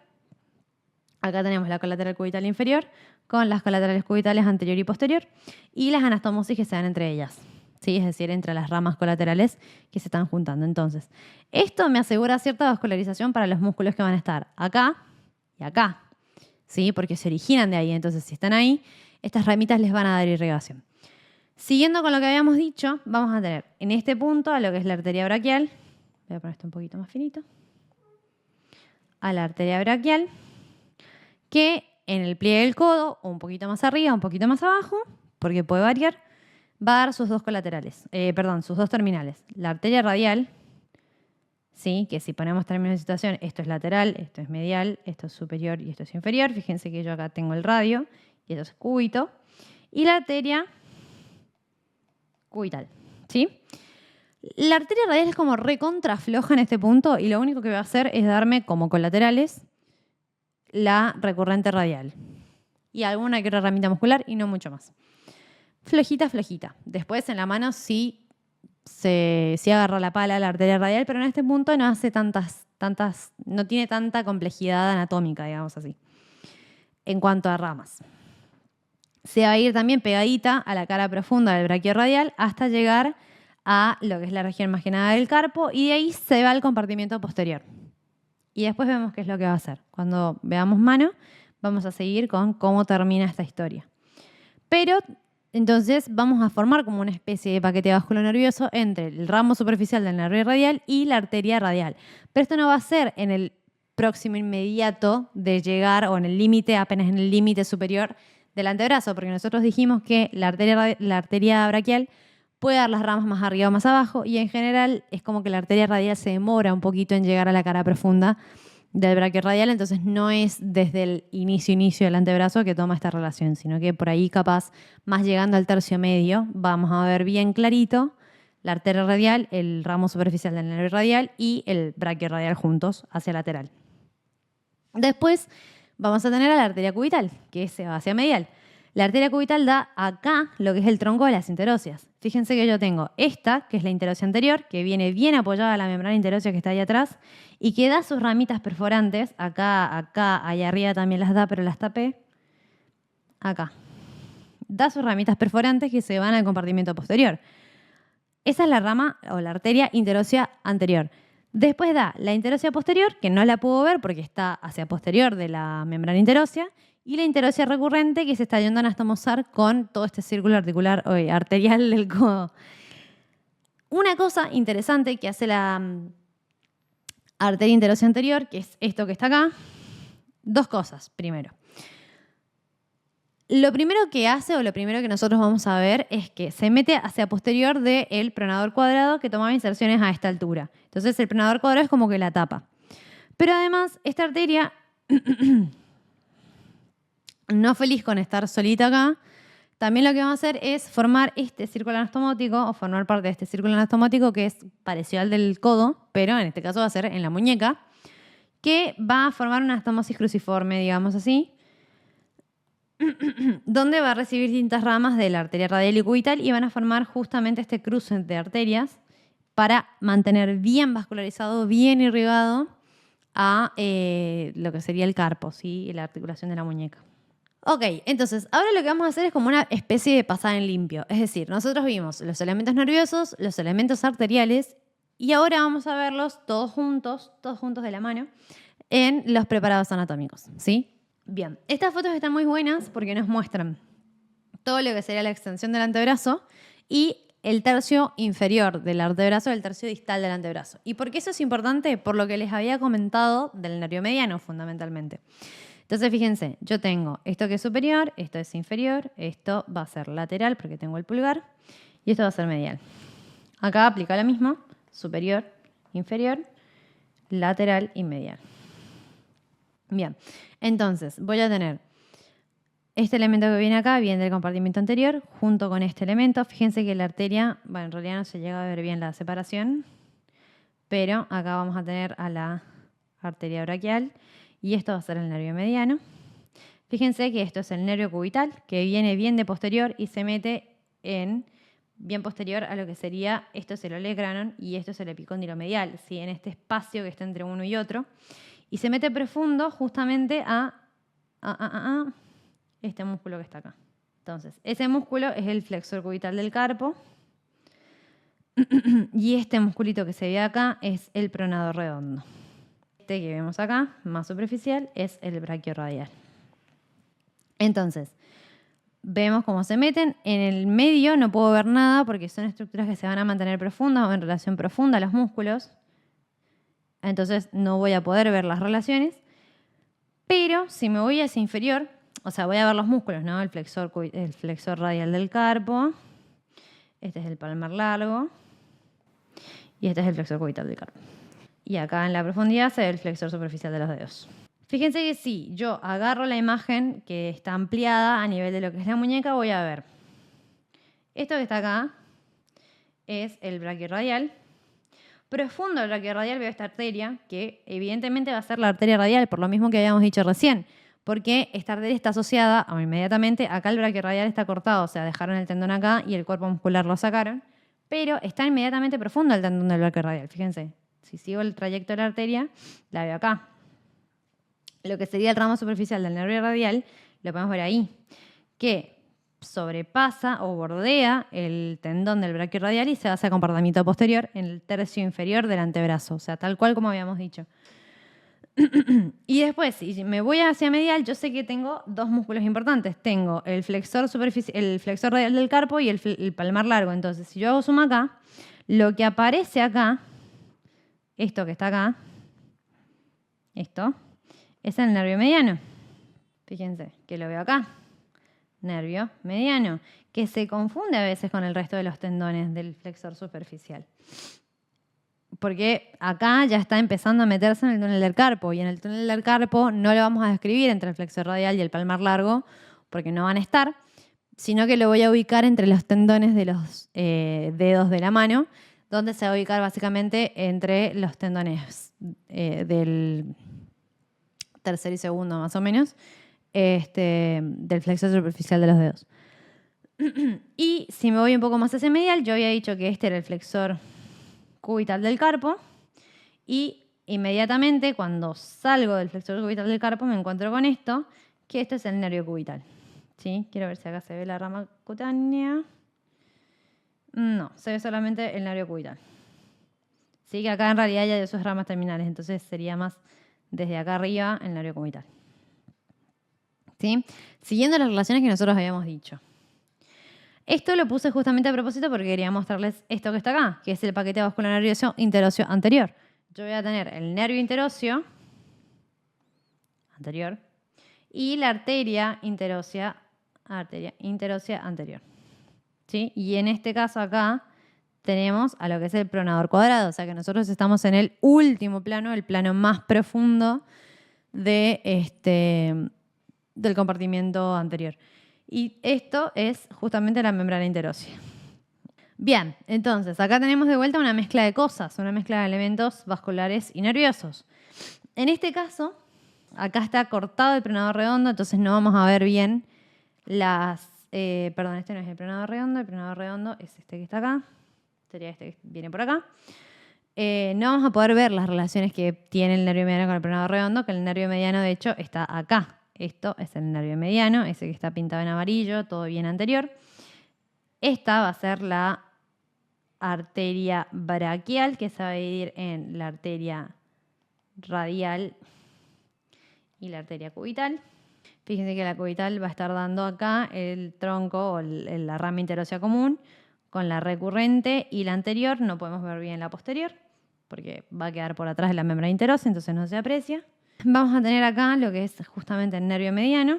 Acá tenemos la colateral cubital inferior con las colaterales cubitales anterior y posterior y las anastomosis que se dan entre ellas. ¿sí? Es decir, entre las ramas colaterales que se están juntando. Entonces, esto me asegura cierta vascularización para los músculos que van a estar acá y acá, ¿sí? Porque se originan de ahí. Entonces, si están ahí, estas ramitas les van a dar irrigación. Siguiendo con lo que habíamos dicho, vamos a tener en este punto a lo que es la arteria braquial. Voy a poner esto un poquito más finito. A la arteria braquial, que en el pliegue del codo, o un poquito más arriba, un poquito más abajo, porque puede variar, va a dar sus dos colaterales, sus dos terminales. La arteria radial, ¿sí? Que si ponemos términos de situación, esto es lateral, esto es medial, esto es superior y esto es inferior. Fíjense que yo acá tengo el radio y esto es cúbito. Y la arteria cubital, ¿sí? La arteria radial es como recontra floja en este punto y lo único que va a hacer es darme como colaterales la recurrente radial y alguna que otra ramita muscular y no mucho más. Flojita, flojita. Después en la mano sí agarra la pala la arteria radial, pero en este punto no hace no tiene tanta complejidad anatómica, digamos así, en cuanto a ramas. Se va a ir también pegadita a la cara profunda del braquiorradial hasta llegar a lo que es la región marginada del carpo y de ahí se va al compartimiento posterior. Y después vemos qué es lo que va a hacer. Cuando veamos mano, vamos a seguir con cómo termina esta historia. Pero entonces vamos a formar como una especie de paquete vasculonervioso entre el ramo superficial del nervio radial y la arteria radial. Pero esto no va a ser en el próximo inmediato de llegar o en el límite, apenas en el límite superior del antebrazo, porque nosotros dijimos que la arteria braquial puede dar las ramas más arriba o más abajo y en general es como que la arteria radial se demora un poquito en llegar a la cara profunda del braquiorradial, entonces no es desde el inicio del antebrazo que toma esta relación, sino que por ahí capaz, más llegando al tercio medio, vamos a ver bien clarito la arteria radial, el ramo superficial del nervio radial y el braquiorradial juntos hacia lateral. Después vamos a tener a la arteria cubital, que se va hacia medial. La arteria cubital da acá lo que es el tronco de las interóseas. Fíjense que yo tengo esta, que es la interósea anterior, que viene bien apoyada a la membrana interósea que está ahí atrás y que da sus ramitas perforantes. Acá, allá arriba también las da, pero las tapé. Acá. Da sus ramitas perforantes que se van al compartimento posterior. Esa es la rama o la arteria interósea anterior. Después da la interósea posterior, que no la puedo ver porque está hacia posterior de la membrana interósea, y la interósea recurrente que se está yendo a anastomosar con todo este círculo arterial del codo. Una cosa interesante que hace la arteria interósea anterior, que es esto que está acá, dos cosas. Primero, lo primero que hace o lo primero que nosotros vamos a ver es que se mete hacia posterior del pronador cuadrado que tomaba inserciones a esta altura. Entonces el pronador cuadrado es como que la tapa. Pero además esta arteria no feliz con estar solita acá, también lo que vamos a hacer es formar este círculo anastomótico o formar parte de este círculo anastomótico que es parecido al del codo, pero en este caso va a ser en la muñeca, que va a formar una anastomosis cruciforme, digamos así, donde va a recibir distintas ramas de la arteria radial y cubital y van a formar justamente este cruce de arterias para mantener bien vascularizado, bien irrigado a lo que sería el carpo, ¿sí? La articulación de la muñeca. Ok, entonces ahora lo que vamos a hacer es como una especie de pasada en limpio. Es decir, nosotros vimos los elementos nerviosos, los elementos arteriales y ahora vamos a verlos todos juntos de la mano, en los preparados anatómicos, ¿sí? Bien, estas fotos están muy buenas porque nos muestran todo lo que sería la extensión del antebrazo y el tercio inferior del antebrazo, el tercio distal del antebrazo. ¿Y por qué eso es importante? Por lo que les había comentado del nervio mediano, fundamentalmente. Entonces, fíjense, yo tengo esto que es superior, esto es inferior, esto va a ser lateral porque tengo el pulgar y esto va a ser medial. Acá aplica lo mismo, superior, inferior, lateral y medial. Bien, entonces voy a tener este elemento que viene acá, viene del compartimento anterior, junto con este elemento. Fíjense que la arteria, bueno, en realidad no se llega a ver bien la separación, pero acá vamos a tener a la arteria braquial y esto va a ser el nervio mediano. Fíjense que esto es el nervio cubital, que viene bien de posterior y se mete en bien posterior a lo que sería, esto es el olecranon y esto es el epicóndilo medial, ¿sí? En este espacio que está entre uno y otro. Y se mete profundo justamente a este músculo que está acá. Entonces, ese músculo es el flexor cubital del carpo. Y este musculito que se ve acá es el pronador redondo. Este que vemos acá, más superficial, es el braquiorradial. Entonces, vemos cómo se meten. En el medio no puedo ver nada porque son estructuras que se van a mantener profundas o en relación profunda a los músculos. Entonces no voy a poder ver las relaciones. Pero si me voy hacia inferior, o sea, voy a ver los músculos, ¿no? El flexor radial del carpo. Este es el palmar largo. Y este es el flexor cubital del carpo. Y acá en la profundidad se ve el flexor superficial de los dedos. Fíjense que si yo agarro la imagen que está ampliada a nivel de lo que es la muñeca, voy a ver. Esto que está acá es el braquiorradial. Profundo del braquiorradial veo esta arteria, que evidentemente va a ser la arteria radial, por lo mismo que habíamos dicho recién. Porque esta arteria está asociada, o inmediatamente, acá el braquiorradial está cortado, o sea, dejaron el tendón acá y el cuerpo muscular lo sacaron. Pero está inmediatamente profundo el tendón del braquiorradial, fíjense. Si sigo el trayecto de la arteria, la veo acá. Lo que sería el ramo superficial del nervio radial, lo podemos ver ahí, que sobrepasa o bordea el tendón del braquiorradial y se hace a comportamiento posterior en el tercio inferior del antebrazo, o sea, tal cual como habíamos dicho. Y después, si me voy hacia medial, yo sé que tengo dos músculos importantes. Tengo el flexor radial del carpo y el palmar largo. Entonces, si yo hago zoom acá, lo que aparece acá, esto que está acá, esto, es el nervio mediano. Fíjense que lo veo acá. Nervio mediano, que se confunde a veces con el resto de los tendones del flexor superficial. Porque acá ya está empezando a meterse en el túnel del carpo, y en el túnel del carpo no lo vamos a describir entre el flexor radial y el palmar largo, porque no van a estar, sino que lo voy a ubicar entre los tendones de los dedos de la mano, donde se va a ubicar básicamente entre los tendones del tercer y segundo más o menos, del flexor superficial de los dedos. Y si me voy un poco más hacia medial, yo había dicho que este era el flexor cubital del carpo, y inmediatamente cuando salgo del flexor cubital del carpo me encuentro con esto, que esto es el nervio cubital. ¿Sí? Quiero ver si acá se ve la rama cutánea. No, se ve solamente el nervio cubital. Sí, que acá en realidad ya de sus ramas terminales, entonces sería más desde acá arriba el nervio cubital. ¿Sí? Siguiendo las relaciones que nosotros habíamos dicho. Esto lo puse justamente a propósito porque quería mostrarles esto que está acá, que es el paquete vascular nervioso interóseo anterior. Yo voy a tener el nervio interóseo anterior y la arteria interósea anterior. ¿Sí? Y en este caso acá tenemos a lo que es el pronador cuadrado, o sea que nosotros estamos en el último plano, el plano más profundo del compartimiento anterior. Y esto es justamente la membrana interósea. Bien, entonces acá tenemos de vuelta una mezcla de cosas, una mezcla de elementos vasculares y nerviosos. En este caso, acá está cortado el pronador redondo, entonces no vamos a ver bien las... perdón, este no es el pronador redondo es este que está acá, sería este que viene por acá. No vamos a poder ver las relaciones que tiene el nervio mediano con el pronador redondo, que el nervio mediano de hecho está acá. Esto es el nervio mediano, ese que está pintado en amarillo, todo bien anterior. Esta va a ser la arteria braquial, que se va a dividir en la arteria radial y la arteria cubital. Fíjense que la cubital va a estar dando acá el tronco o la rama interósea común con la recurrente, y la anterior no podemos ver bien la posterior porque va a quedar por atrás de la membrana interósea, entonces no se aprecia. Vamos a tener acá lo que es justamente el nervio mediano.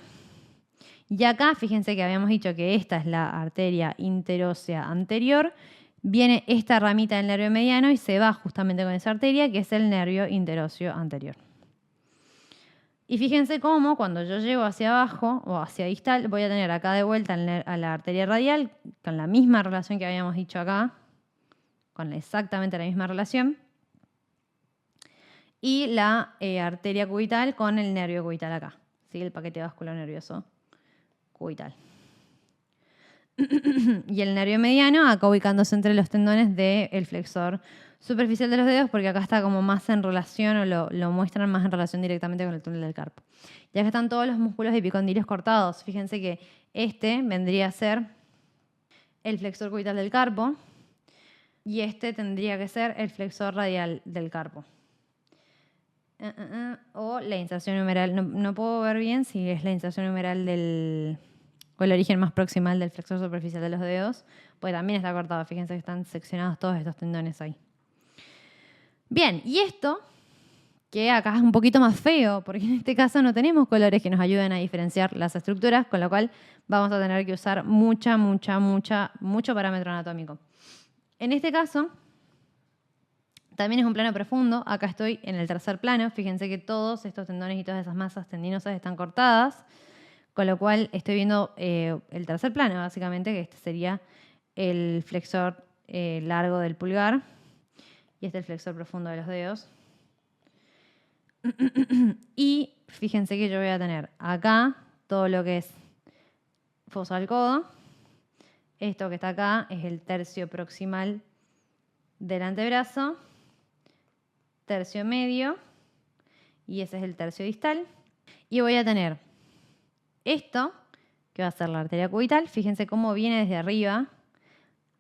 Y acá, fíjense que habíamos dicho que esta es la arteria interósea anterior. Viene esta ramita del nervio mediano y se va justamente con esa arteria, que es el nervio interóseo anterior. Y fíjense cómo cuando yo llego hacia abajo o hacia distal, voy a tener acá de vuelta a la arteria radial, con la misma relación que habíamos dicho acá, con exactamente la misma relación. Y la arteria cubital con el nervio cubital acá, ¿sí? El paquete vascular nervioso cubital. Y el nervio mediano acá ubicándose entre los tendones del flexor superficial de los dedos, porque acá está como más en relación, o lo muestran más en relación directamente con el túnel del carpo. Y acá están todos los músculos epicondilios cortados. Fíjense que este vendría a ser el flexor cubital del carpo. Y este tendría que ser el flexor radial del carpo. O la inserción humeral. No puedo ver bien si es la inserción humeral o el origen más proximal del flexor superficial de los dedos, porque también está cortado. Fíjense que están seccionados todos estos tendones ahí. Bien, y esto, que acá es un poquito más feo, porque en este caso no tenemos colores que nos ayuden a diferenciar las estructuras, con lo cual vamos a tener que usar mucho parámetro anatómico. En este caso, también es un plano profundo. Acá estoy en el tercer plano. Fíjense que todos estos tendones y todas esas masas tendinosas están cortadas, con lo cual estoy viendo el tercer plano, básicamente, que este sería el flexor largo del pulgar y este es el flexor profundo de los dedos. Y fíjense que yo voy a tener acá todo lo que es fosa del codo. Esto que está acá es el tercio proximal del antebrazo, tercio medio, y ese es el tercio distal. Y voy a tener esto, que va a ser la arteria cubital. Fíjense cómo viene desde arriba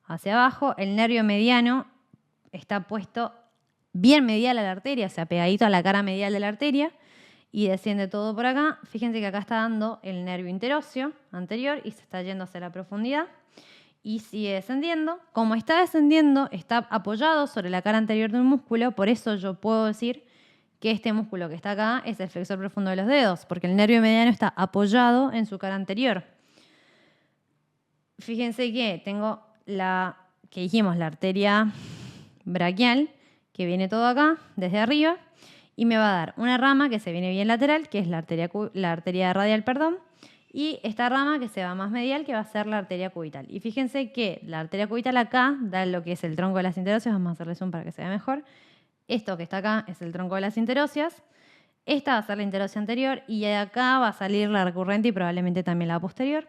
hacia abajo. El nervio mediano está puesto bien medial a la arteria, o sea, pegadito a la cara medial de la arteria, y desciende todo por acá. Fíjense que acá está dando el nervio interóseo anterior y se está yendo hacia la profundidad. Y sigue descendiendo. Como está descendiendo, está apoyado sobre la cara anterior de un músculo, por eso yo puedo decir que este músculo que está acá es el flexor profundo de los dedos, porque el nervio mediano está apoyado en su cara anterior. Fíjense que tengo la arteria braquial, que viene todo acá, desde arriba, y me va a dar una rama que se viene bien lateral, que es la arteria radial, y esta rama que se va más medial, que va a ser la arteria cubital. Y fíjense que la arteria cubital acá da lo que es el tronco de las interóseas. Vamos a hacerle zoom para que se vea mejor. Esto que está acá es el tronco de las interóseas. Esta va a ser la interósea anterior y de acá va a salir la recurrente y probablemente también la posterior.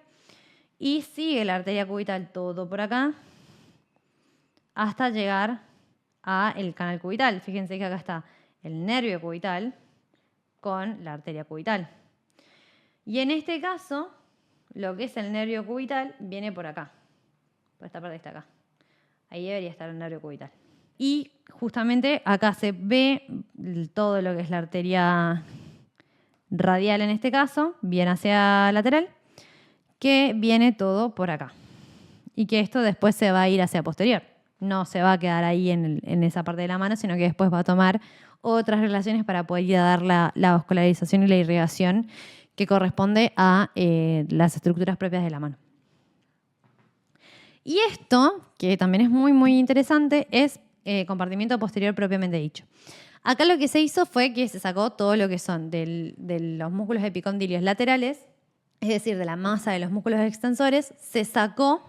Y sigue la arteria cubital todo por acá hasta llegar al canal cubital. Fíjense que acá está el nervio cubital con la arteria cubital. Y en este caso, lo que es el nervio cubital viene por acá. Por esta parte está acá. Ahí debería estar el nervio cubital. Y justamente acá se ve todo lo que es la arteria radial en este caso, bien hacia lateral, que viene todo por acá. Y que esto después se va a ir hacia posterior. No se va a quedar ahí en esa parte de la mano, sino que después va a tomar otras relaciones para poder ir a dar la vascularización y la irrigación que corresponde a las estructuras propias de la mano. Y esto, que también es muy interesante, es compartimiento posterior propiamente dicho. Acá lo que se hizo fue que se sacó todo lo que son de los músculos epicondilios laterales, es decir, de la masa de los músculos extensores, se sacó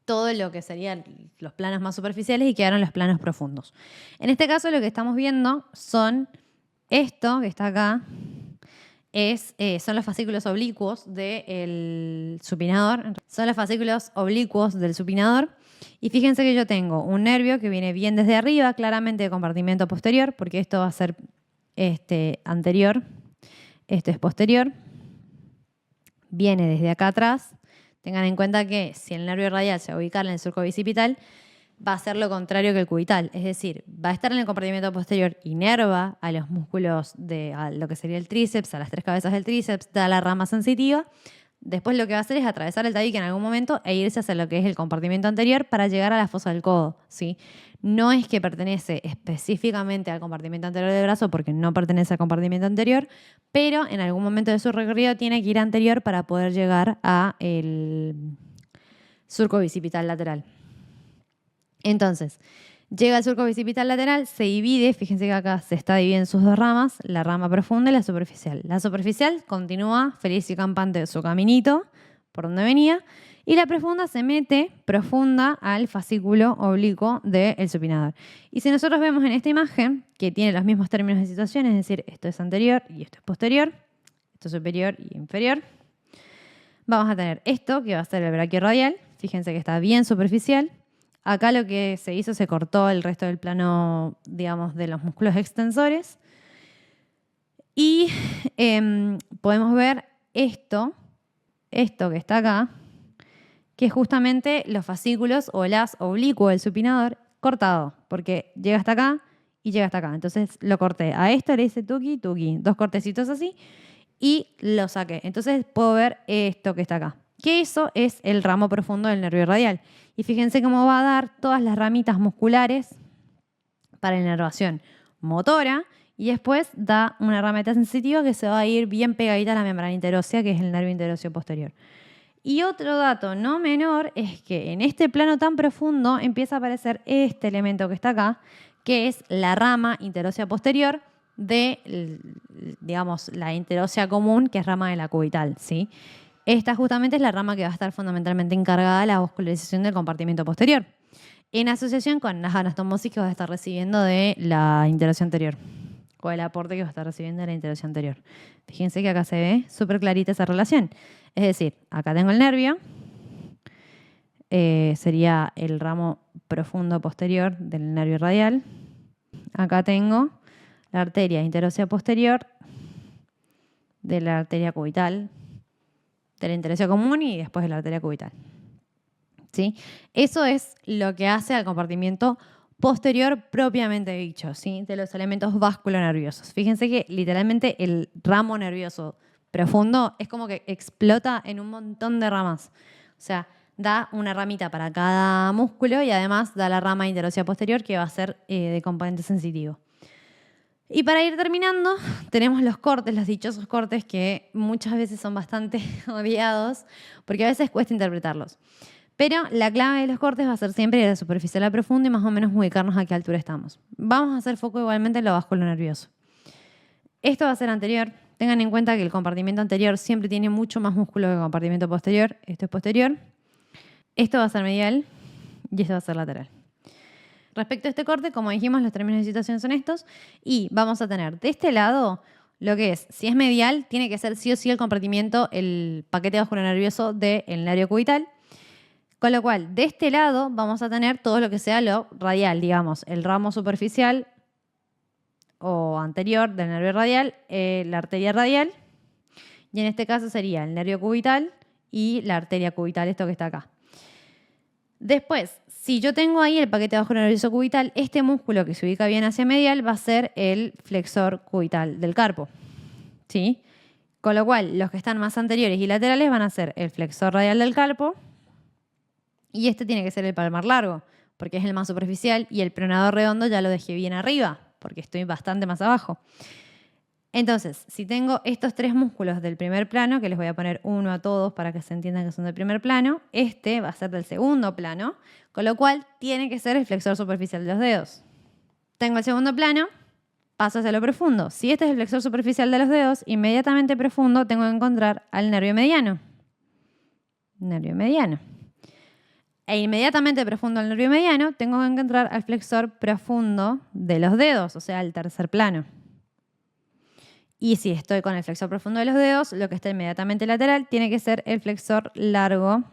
todo lo que serían los planos más superficiales y quedaron los planos profundos. En este caso lo que estamos viendo son esto que está acá, son los fascículos oblicuos del supinador. Son los fascículos oblicuos del supinador. Y fíjense que yo tengo un nervio que viene bien desde arriba, claramente de compartimento posterior, porque esto va a ser anterior, esto es posterior. Viene desde acá atrás. Tengan en cuenta que si el nervio radial se va a ubicar en el surco bicipital, va a ser lo contrario que el cubital. Es decir, va a estar en el compartimento posterior, inerva a los músculos a lo que sería el tríceps, a las tres cabezas del tríceps, da la rama sensitiva. Después lo que va a hacer es atravesar el tabique en algún momento e irse hacia lo que es el compartimento anterior para llegar a la fosa del codo, ¿sí? No es que pertenece específicamente al compartimento anterior del brazo, porque no pertenece al compartimento anterior, pero en algún momento de su recorrido tiene que ir anterior para poder llegar al surco bicipital lateral. Entonces, llega al surco bicipital lateral, se divide, fíjense que acá se está dividiendo en sus dos ramas, la rama profunda y la superficial. La superficial continúa feliz y campante su caminito por donde venía, y la profunda se mete profunda al fascículo oblicuo del supinador. Y si nosotros vemos en esta imagen, que tiene los mismos términos de situación, es decir, esto es anterior y esto es posterior, esto es superior y inferior, vamos a tener esto, que va a ser el braquio radial, fíjense que está bien superficial. Acá lo que se hizo, se cortó el resto del plano, digamos, de los músculos extensores. Y podemos ver esto que está acá, que es justamente los fascículos o el haz oblicuo del supinador cortado, porque llega hasta acá y llega hasta acá. Entonces lo corté. A esto le hice tuki, tuki, 2 cortecitos así y lo saqué. Entonces puedo ver esto que está acá. Que eso es el ramo profundo del nervio radial. Y fíjense cómo va a dar todas las ramitas musculares para la inervación motora y después da una ramita sensitiva que se va a ir bien pegadita a la membrana interósea, que es el nervio interóseo posterior. Y otro dato no menor es que en este plano tan profundo empieza a aparecer este elemento que está acá, que es la rama interósea posterior de, digamos, la interósea común, que es rama de la cubital, ¿sí? Esta justamente es la rama que va a estar fundamentalmente encargada de la vascularización del compartimento posterior, en asociación con las anastomosis que vas a estar recibiendo de la interósea anterior, o el aporte que vas a estar recibiendo de la interósea anterior. Fíjense que acá se ve súper clarita esa relación. Es decir, acá tengo el nervio, sería el ramo profundo posterior del nervio radial. Acá tengo la arteria interósea posterior de la arteria cubital, de la interósea común y después de la arteria cubital. ¿Sí? Eso es lo que hace al compartimiento posterior propiamente dicho, ¿sí? De los elementos vasculonerviosos. Fíjense que literalmente el ramo nervioso profundo es como que explota en un montón de ramas. O sea, da una ramita para cada músculo y además da la rama interósea posterior que va a ser de componente sensitivo. Y para ir terminando, tenemos los cortes, los dichosos cortes que muchas veces son bastante odiados porque a veces cuesta interpretarlos. Pero la clave de los cortes va a ser siempre ir a la superficial a profunda y más o menos ubicarnos a qué altura estamos. Vamos a hacer foco igualmente en lo vasculonervioso. Esto va a ser anterior. Tengan en cuenta que el compartimento anterior siempre tiene mucho más músculo que el compartimento posterior. Esto es posterior. Esto va a ser medial y esto va a ser lateral. Respecto a este corte, como dijimos, los términos de situación son estos y vamos a tener de este lado lo que es, si es medial, tiene que ser sí o sí el compartimiento, el paquete vasculonervioso del nervio cubital. Con lo cual, de este lado vamos a tener todo lo que sea lo radial, digamos, el ramo superficial o anterior del nervio radial, la arteria radial, y en este caso sería el nervio cubital y la arteria cubital, esto que está acá. Después, si yo tengo ahí el paquete vasculonervioso cubital, este músculo que se ubica bien hacia medial va a ser el flexor cubital del carpo, ¿sí? Con lo cual, los que están más anteriores y laterales van a ser el flexor radial del carpo, y este tiene que ser el palmar largo, porque es el más superficial, y el pronador redondo ya lo dejé bien arriba, porque estoy bastante más abajo. Entonces, si tengo estos 3 músculos del primer plano, que les voy a poner uno a todos para que se entiendan que son del primer plano, este va a ser del segundo plano, con lo cual tiene que ser el flexor superficial de los dedos. Tengo el segundo plano, paso hacia lo profundo. Si este es el flexor superficial de los dedos, inmediatamente profundo tengo que encontrar al nervio mediano. Nervio mediano. E inmediatamente profundo al nervio mediano, tengo que encontrar al flexor profundo de los dedos, o sea, el tercer plano. Y si estoy con el flexor profundo de los dedos, lo que está inmediatamente lateral tiene que ser el flexor largo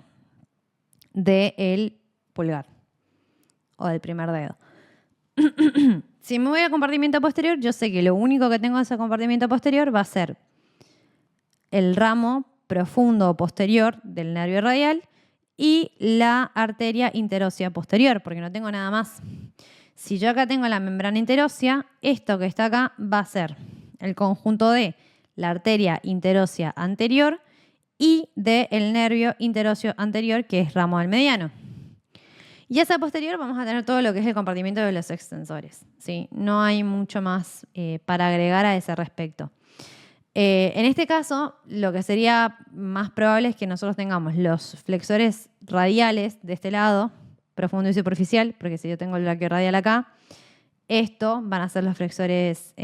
del pulgar o del primer dedo. Si me voy al compartimento posterior, yo sé que lo único que tengo en ese compartimento posterior va a ser el ramo profundo posterior del nervio radial y la arteria interósea posterior, porque no tengo nada más. Si yo acá tengo la membrana interósea, esto que está acá va a ser el conjunto de la arteria interósea anterior y del nervio interóseo anterior, que es ramo del mediano. Y hacia posterior vamos a tener todo lo que es el compartimento de los extensores, ¿sí? No hay mucho más para agregar a ese respecto. En este caso, lo que sería más probable es que nosotros tengamos los flexores radiales de este lado, profundo y superficial, porque si yo tengo el braquio radial acá, esto van a ser los flexores,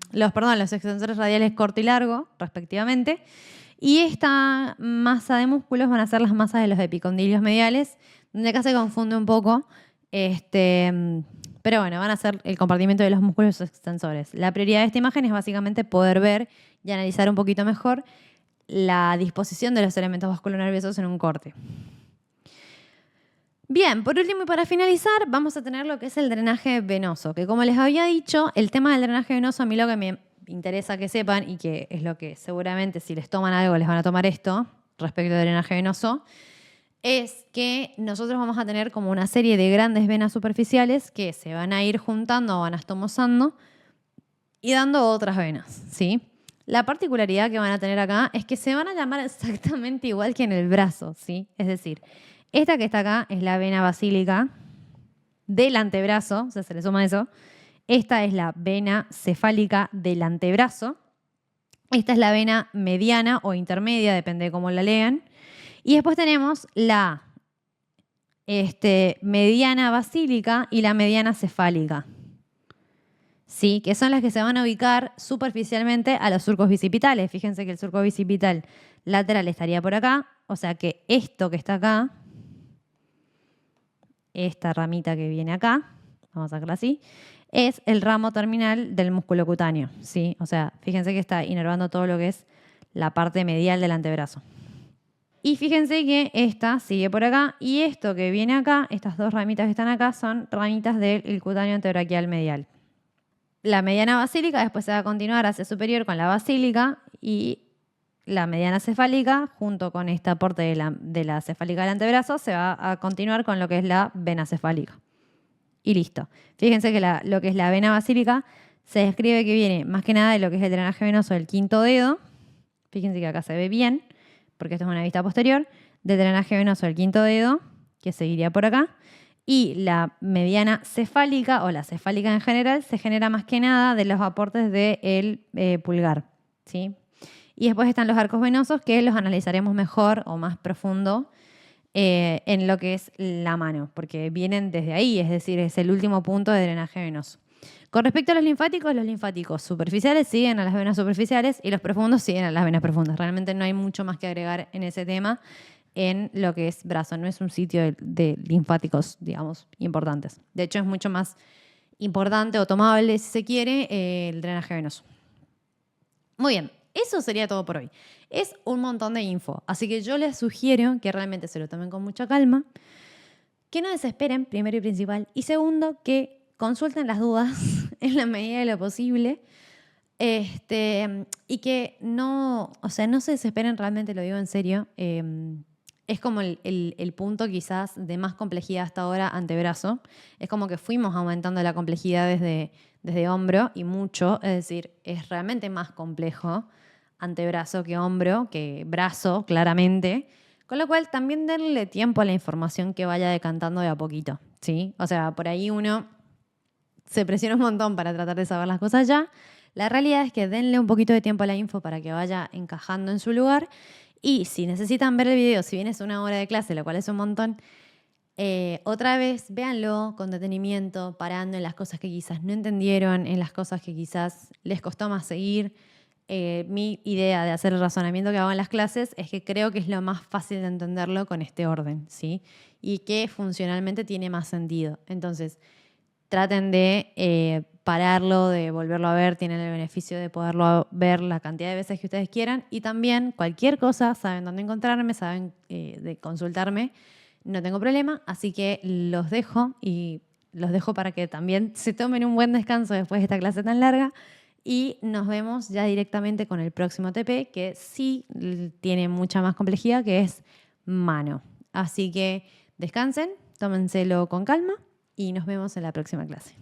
los extensores radiales corto y largo, respectivamente. Y esta masa de músculos van a ser las masas de los epicondilios mediales, donde acá se confunde un poco. Pero bueno, van a ser el compartimento de los músculos extensores. La prioridad de esta imagen es básicamente poder ver y analizar un poquito mejor la disposición de los elementos vasculonerviosos en un corte. Bien, por último y para finalizar, vamos a tener lo que es el drenaje venoso, que como les había dicho, el tema del drenaje venoso a mí lo que me interesa que sepan y que es lo que seguramente si les toman algo les van a tomar esto respecto al drenaje venoso, es que nosotros vamos a tener como una serie de grandes venas superficiales que se van a ir juntando o anastomosando y dando otras venas, ¿sí? La particularidad que van a tener acá es que se van a llamar exactamente igual que en el brazo, ¿sí? Es decir, esta que está acá es la vena basílica del antebrazo, o sea, se le suma eso. Esta es la vena cefálica del antebrazo. Esta es la vena mediana o intermedia, depende de cómo la lean. Y después tenemos la mediana basílica y la mediana cefálica. Sí, que son las que se van a ubicar superficialmente a los surcos bicipitales. Fíjense que el surco bicipital lateral estaría por acá, o sea que esto que está acá, esta ramita que viene acá, vamos a sacarla así, es el ramo terminal del músculo cutáneo, ¿sí? O sea, fíjense que está inervando todo lo que es la parte medial del antebrazo. Y fíjense que esta sigue por acá y esto que viene acá, estas dos ramitas que están acá, son ramitas del cutáneo antebraquial medial. La mediana basílica después se va a continuar hacia superior con la basílica y la mediana cefálica, junto con este aporte de la cefálica del antebrazo, se va a continuar con lo que es la vena cefálica. Y listo. Fíjense que lo que es la vena basílica se describe que viene más que nada de lo que es el drenaje venoso del quinto dedo. Fíjense que acá se ve bien, porque esto es una vista posterior, del drenaje venoso del quinto dedo, que seguiría por acá. Y la mediana cefálica, o la cefálica en general, se genera más que nada de los aportes del pulgar, ¿sí? Y después están los arcos venosos, que los analizaremos mejor o más profundo en lo que es la mano, porque vienen desde ahí, es decir, es el último punto de drenaje venoso. Con respecto a los linfáticos superficiales siguen a las venas superficiales y los profundos siguen a las venas profundas. Realmente no hay mucho más que agregar en ese tema en lo que es brazo. No es un sitio de linfáticos, digamos, importantes. De hecho, es mucho más importante o tomable, si se quiere, el drenaje venoso. Muy bien, eso sería todo por hoy. Es un montón de info, así que yo les sugiero que realmente se lo tomen con mucha calma, que no desesperen, primero y principal, y segundo, que consulten las dudas en la medida de lo posible y que no se desesperen, realmente lo digo en serio. Es como el punto quizás de más complejidad hasta ahora antebrazo. Es como que fuimos aumentando la complejidad desde hombro y mucho, es decir, es realmente más complejo antebrazo que hombro, que brazo, claramente. Con lo cual también denle tiempo a la información que vaya decantando de a poquito, ¿sí? O sea, por ahí uno se presiona un montón para tratar de saber las cosas ya. La realidad es que denle un poquito de tiempo a la info para que vaya encajando en su lugar. Y si necesitan ver el video, si bien es una hora de clase, lo cual es un montón, otra vez véanlo con detenimiento, parando en las cosas que quizás no entendieron, en las cosas que quizás les costó más seguir. Mi idea de hacer el razonamiento que hago en las clases es que creo que es lo más fácil de entenderlo con este orden, ¿sí? Y que funcionalmente tiene más sentido. Entonces, traten de pararlo, de volverlo a ver, tienen el beneficio de poderlo ver la cantidad de veces que ustedes quieran y también cualquier cosa, saben dónde encontrarme, saben de consultarme, no tengo problema, así que los dejo y los dejo para que también se tomen un buen descanso después de esta clase tan larga y nos vemos ya directamente con el próximo TP que sí tiene mucha más complejidad, que es mano. Así que descansen, tómenselo con calma y nos vemos en la próxima clase.